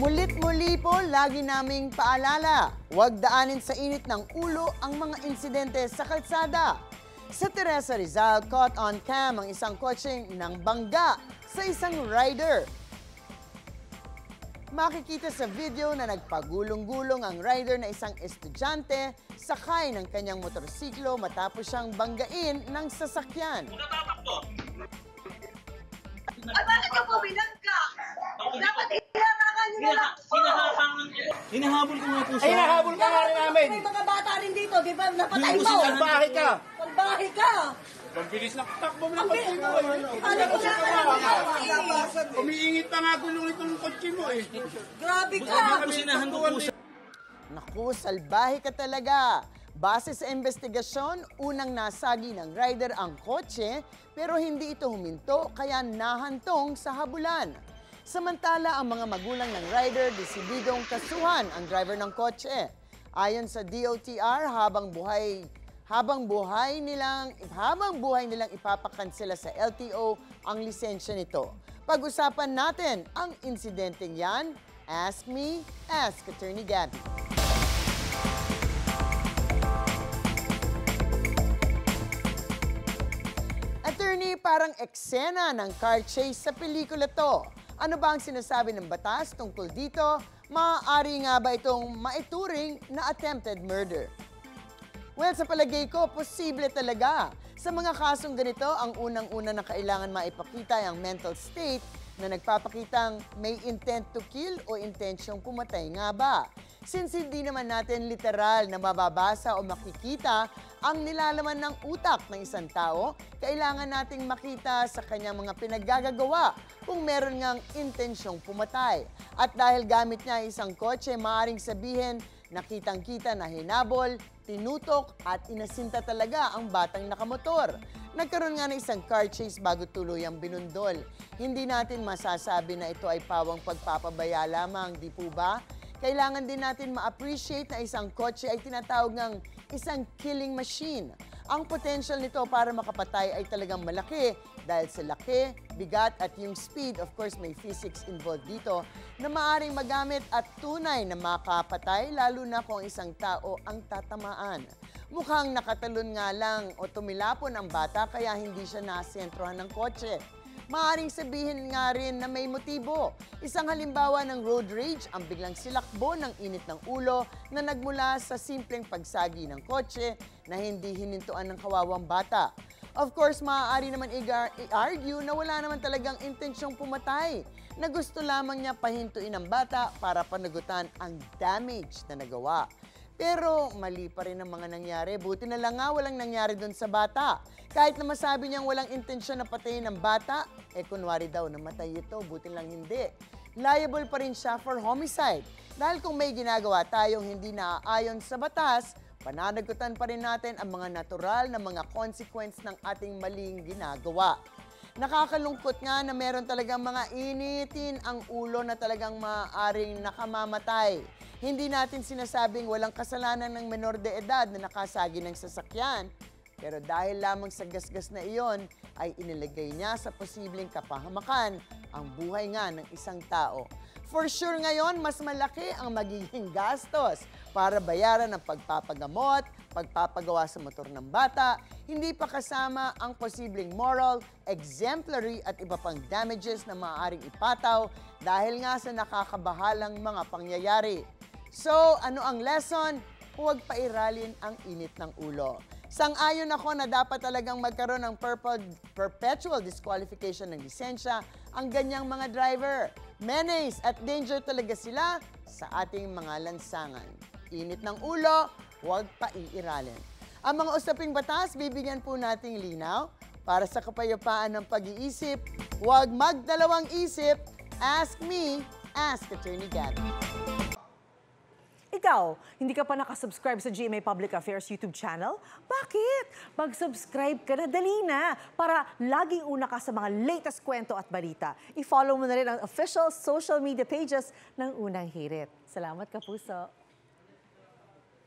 Mulit-muli po, lagi naming paalala, huwag daanin sa init ng ulo ang mga insidente sa kalsada. Sa Teresa Rizal, caught on cam ang isang kotseng nang bangga sa isang rider. Makikita sa video na nagpagulong-gulong ang rider na isang estudyante sakay ng kanyang motorsiklo matapos siyang banggain ng sasakyan. Ay, bakit ka po binangga? Dapat hinarangan nyo na lang. Hinahabol ko nga po siya. Ay, hinahabol ka nga rin namin. May mga bata rin dito, di ba? Napatay mo. Salbahe ka. Salbahe ka. Pagbilis na takbo mo na kotse mo. Ano ko na Umiingit pa nga gulong itong kotse mo eh. Grabe ka. Sinahan ko po siya. Naku, salbahe ka talaga. Base sa investigasyon, unang nasagi ng rider ang kotse pero hindi ito huminto kaya nahantong sa habulan. Samantala, ang mga magulang ng rider desididong kasuhan ang driver ng kotse. Ayon sa DOTR, habang buhay nilang ipapakansela sa LTO ang lisensya nito. Pag-usapan natin ang insidenteng yan. Ask me, ask Attorney Gabby. Attorney, parang eksena ng car chase sa pelikula to. Ano ba ang sinasabi ng batas tungkol dito? Maaari nga ba itong maituring na attempted murder? Well, sa palagay ko, posible talaga. Sa mga kasong ganito, ang unang-una na kailangan maipakita ay ang mental state na nagpapakitang may intent to kill o intensyong pumatay nga ba. Since hindi naman natin literal na mababasa o makikita ang nilalaman ng utak ng isang tao, kailangan nating makita sa kanyang mga pinaggagawa kung meron ngang intensyong pumatay. At dahil gamit niya isang kotse, maaaring sabihin na kitang-kita na hinabol, tinutok at inasinta talaga ang batang nakamotor. Nagkaroon nga ng isang car chase bago tuluyang binundol. Hindi natin masasabi na ito ay pawang pagpapabaya lamang, di po ba? Kailangan din natin ma-appreciate na isang kotse ay tinatawag ng isang killing machine. Ang potential nito para makapatay ay talagang malaki dahil sa laki, bigat at yung speed, of course may physics involved dito, na maaaring magamit at tunay na makapatay lalo na kung isang tao ang tatamaan. Mukhang nakatalon nga lang o tumilapon ang bata kaya hindi siya nasentrohan ng kotse. Maaaring sabihin nga rin na may motibo. Isang halimbawa ng road rage ang biglang silakbo ng init ng ulo na nagmula sa simpleng pagsagi ng kotse na hindi hinintuan ng kawawang bata. Of course, maaari naman i-argue na wala naman talagang intensyong pumatay, na gusto lamang niya pahintuin ang bata para panagutan ang damage na nagawa. Pero mali pa rin ang mga nangyari. Buti na lang nga walang nangyari doon sa bata. Kahit na masabi niyang walang intensyon na patayin ng bata, kunwari daw namatay ito, buti lang hindi. Liable pa rin siya for homicide. Dahil kung may ginagawa tayong hindi naaayon sa batas, pananagutan pa rin natin ang mga natural na mga consequence ng ating maling ginagawa. Nakakalungkot nga na meron talagang mga initin ang ulo na talagang maaaring nakamamatay. Hindi natin sinasabing walang kasalanan ng menor de edad na nakasagi ng sasakyan. Pero dahil lamang sa gasgas na iyon, ay inilagay niya sa posibleng kapahamakan ang buhay nga ng isang tao. For sure ngayon, mas malaki ang magiging gastos para bayaran ng pagpapagamot, pagpapagawa sa motor ng bata, hindi pa kasama ang posibleng moral, exemplary at iba pang damages na maaaring ipataw dahil nga sa nakakabahalang mga pangyayari. So, ano ang lesson? Huwag pairalin ang init ng ulo. Sang-ayon ako na dapat talagang magkaroon ng perpetual disqualification ng lisensya ang ganyang mga driver. Menace at danger talaga sila sa ating mga lansangan. Init ng ulo, huwag paiiralin. Ang mga usaping batas, bibigyan po nating linaw para sa kapayapaan ng pag-iisip. Huwag magdalawang isip. Ask me, ask Attorney Gabby. Ikaw, hindi ka pa nakasubscribe sa GMA Public Affairs YouTube channel? Bakit? Mag-subscribe ka na, dali na, para laging una ka sa mga latest kwento at balita. I-follow mo na rin ang official social media pages ng Unang Hirit. Salamat, Kapuso.